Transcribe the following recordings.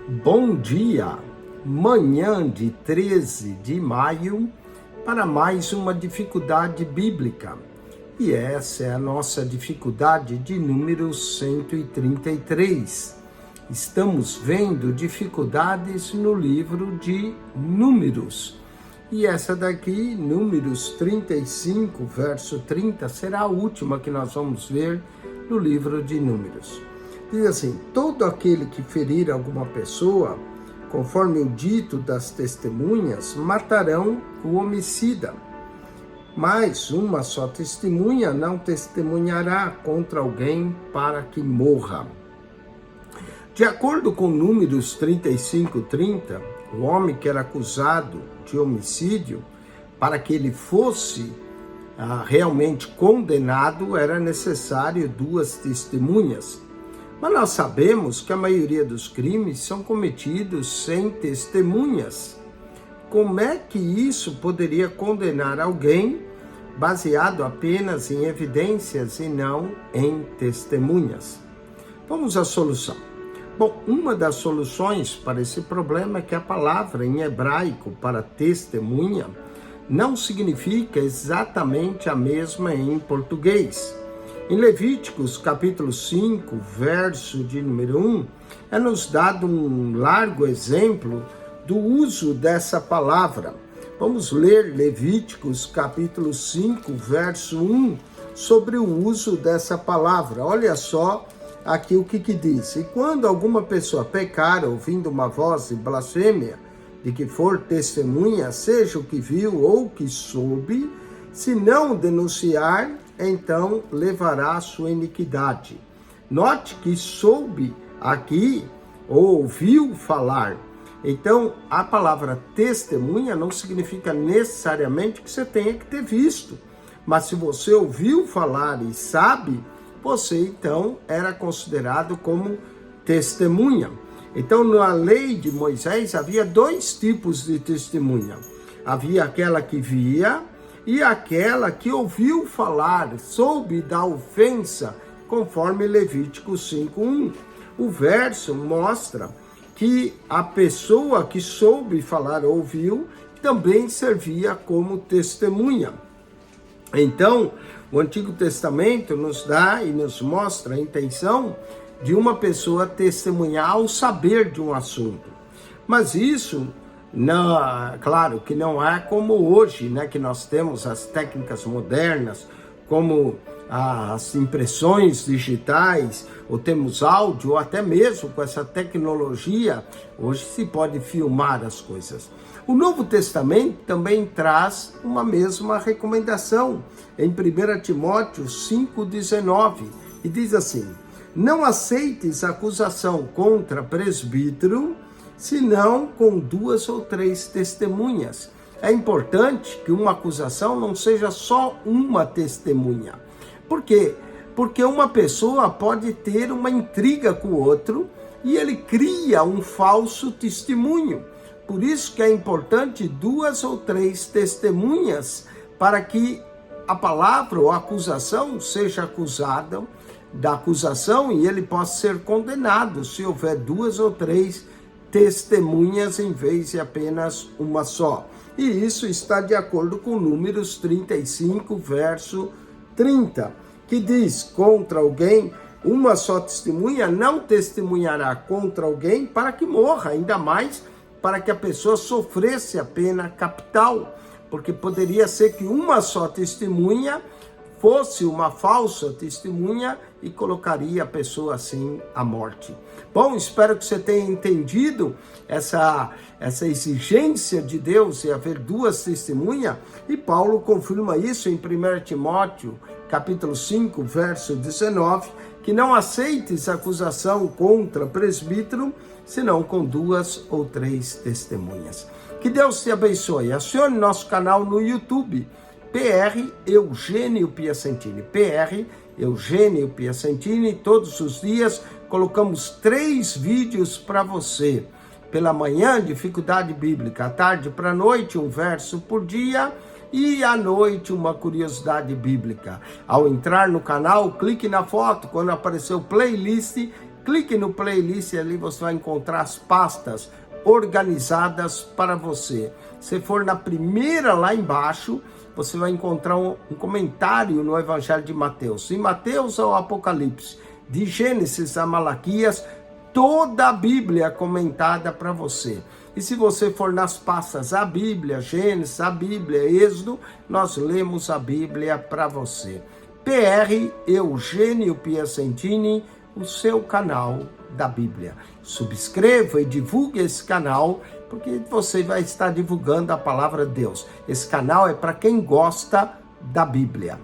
Bom dia, manhã de 13 de maio, para mais uma dificuldade bíblica. E essa é a nossa dificuldade de número 133. Estamos vendo dificuldades no livro de Números. E essa daqui, Números 35, verso 30, será a última que nós vamos ver no livro de Números. Diz assim: todo aquele que ferir alguma pessoa, conforme o dito das testemunhas, matarão o homicida. Mas uma só testemunha não testemunhará contra alguém para que morra. De acordo com Números 35:30, o homem que era acusado de homicídio, para que ele fosse realmente condenado, era necessário 2 testemunhas. Mas nós sabemos que a maioria dos crimes são cometidos sem testemunhas. Como é que isso poderia condenar alguém baseado apenas em evidências e não em testemunhas? Vamos à solução. Bom, uma das soluções para esse problema é que a palavra em hebraico para testemunha não significa exatamente a mesma em português. Em Levíticos, capítulo 5, verso de número 1, é nos dado um largo exemplo do uso dessa palavra. Vamos ler Levíticos, capítulo 5, verso 1, sobre o uso dessa palavra. Olha só aqui o que diz: e quando alguma pessoa pecar, ouvindo uma voz de blasfêmia, de que for testemunha, seja o que viu ou o que soube, se não denunciar, então levará a sua iniquidade. Note que soube aqui, ou ouviu falar. Então, a palavra testemunha não significa necessariamente que você tenha que ter visto. Mas se você ouviu falar e sabe, você então era considerado como testemunha. Então, na lei de Moisés, havia 2 tipos de testemunha. Havia aquela que via e aquela que ouviu falar, soube da ofensa, conforme Levítico 5:1. O verso mostra que a pessoa que soube falar, ouviu, também servia como testemunha. Então, o Antigo Testamento nos dá e nos mostra a intenção de uma pessoa testemunhar ao saber de um assunto. Mas isso, não, claro que não é como hoje, né, que nós temos as técnicas modernas, como as impressões digitais, ou temos áudio, ou até mesmo com essa tecnologia, hoje se pode filmar as coisas. O Novo Testamento também traz uma mesma recomendação, em 1 Timóteo 5,19, e diz assim: não aceites acusação contra presbítero, senão com 2 ou 3 testemunhas. É importante que uma acusação não seja só uma testemunha. Por quê? Porque uma pessoa pode ter uma intriga com o outro e ele cria um falso testemunho. Por isso que é importante 2 ou 3 testemunhas para que a palavra ou a acusação seja acusada da acusação e ele possa ser condenado se houver 2 ou 3 testemunhas em vez de apenas uma só. E isso está de acordo com Números 35, verso 30, que diz: contra alguém, uma só testemunha não testemunhará contra alguém para que morra, ainda mais para que a pessoa sofresse a pena capital, porque poderia ser que uma só testemunha fosse uma falsa testemunha e colocaria a pessoa assim à morte. Bom, espero que você tenha entendido essa exigência de Deus em haver 2 testemunhas, e Paulo confirma isso em 1 Timóteo, capítulo 5, verso 19, que não aceites acusação contra presbítero, senão com 2 ou 3 testemunhas. Que Deus te abençoe. Acione nosso canal no YouTube, PR Eugênio Piacentini. PR Eugênio Piacentini. Todos os dias colocamos 3 vídeos para você. Pela manhã, dificuldade bíblica. À tarde para a noite, um verso por dia. E à noite, uma curiosidade bíblica. Ao entrar no canal, clique na foto. Quando aparecer o playlist, Clique no playlist e ali você vai encontrar as pastas organizadas para você. Se for na primeira lá embaixo, você vai encontrar um comentário no Evangelho de Mateus. De Mateus ao Apocalipse, de Gênesis a Malaquias, toda a Bíblia comentada para você. E se você for nas pastas a Bíblia, Gênesis, a Bíblia, Êxodo, nós lemos a Bíblia para você. PR Eugênio Piacentini, o seu canal da Bíblia. Subscreva e divulgue esse canal, porque você vai estar divulgando a palavra de Deus. Esse canal é para quem gosta da Bíblia.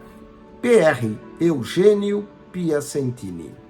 PR Eugênio Piacentini.